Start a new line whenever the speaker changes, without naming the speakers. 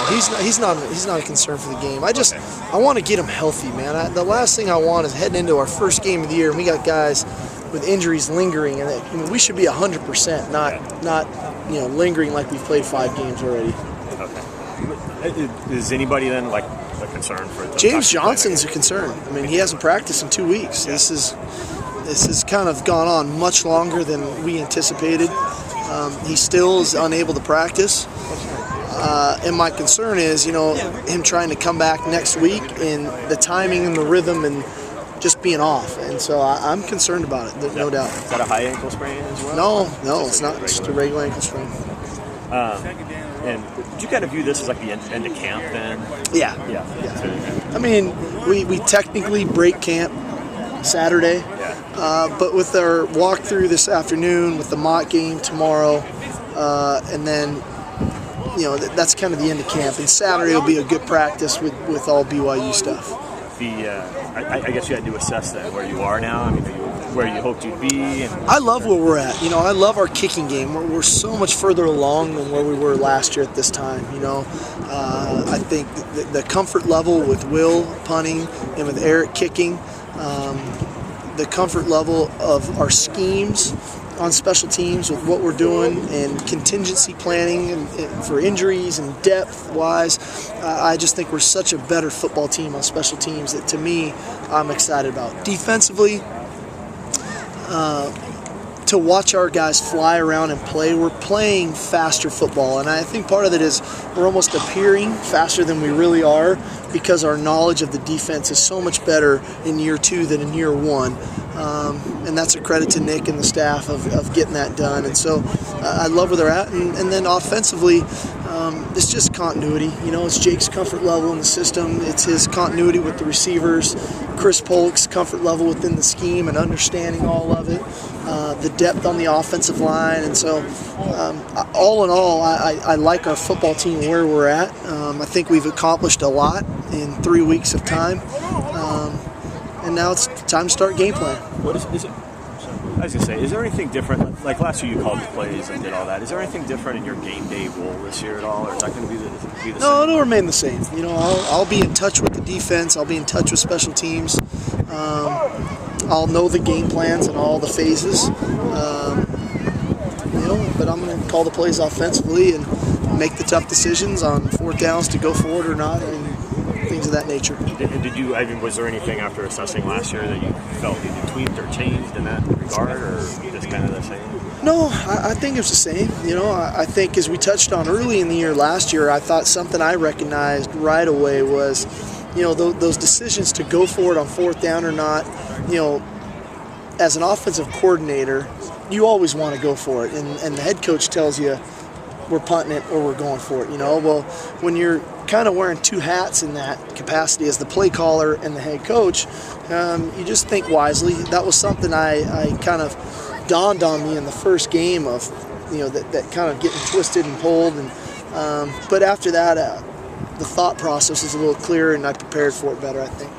He's not a concern for the game. I want to get him healthy, man. The last thing I want is heading into our first game of the year and we got guys with injuries lingering, and we should be 100%, not lingering like we've played 5 games already.
Okay. Is anybody then like a concern for
James Johnson's a concern? I mean, he hasn't practiced in 2 weeks. Yeah. This has kind of gone on much longer than we anticipated. He still is unable to practice. And my concern is, him trying to come back next week and the timing and the rhythm and just being off. And so I'm concerned about it, no doubt.
Is that a high ankle sprain as well?
No, it's not. It's just a regular ankle sprain.
And do you kind of view this as like the end of camp then?
Yeah. I mean, we technically break camp Saturday, but with our walkthrough this afternoon, with the mock game tomorrow, and then that's kind of the end of camp. And Saturday will be a good practice with all BYU stuff.
I guess you had to assess that where you are now. I mean, where you hoped you'd be.
I love where we're at. I love our kicking game. We're so much further along than where we were last year at this time. I think the comfort level with Will punting and with Eric kicking, the comfort level of our schemes on special teams with what we're doing and contingency planning and for injuries and depth wise, I just think we're such a better football team on special teams that, to me, I'm excited about. Defensively, to watch our guys fly around and play, we're playing faster football, and I think part of it is we're almost appearing faster than we really are because our knowledge of the defense is so much better in year 2 than in year 1. And that's a credit to Nick and the staff of getting that done. And so I love where they're at. And then offensively, it's just continuity. It's Jake's comfort level in the system. It's his continuity with the receivers, Chris Polk's comfort level within the scheme and understanding all of it, the depth on the offensive line. And so all in all, I like our football team where we're at. I think we've accomplished a lot in 3 weeks of time. And now it's time to start game plan.
What is it? I was going to say, is there anything different? Like last year you called the plays and did all that. Is there anything different in your game day role this year at all? Or is that going to be the same?
No, it'll remain the same. I'll be in touch with the defense. I'll be in touch with special teams. I'll know the game plans and all the phases. But I'm going to call the plays offensively and make the tough decisions on 4th downs to go forward or not, and things of that nature.
Was there anything after assessing last year that you felt you tweaked or changed in that regard, or just kind of the same?
No, I think it was the same. I think as we touched on early in the year last year, I thought something I recognized right away was, those decisions to go for it on 4th down or not, as an offensive coordinator, you always want to go for it. And the head coach tells you, we're punting it or we're going for it. Well, when you're kind of wearing 2 hats in that capacity as the play caller and the head coach, you just think wisely. That was something I kind of dawned on me in the first game of, that kind of getting twisted and pulled. And but after that, the thought process was a little clearer and I prepared for it better, I think.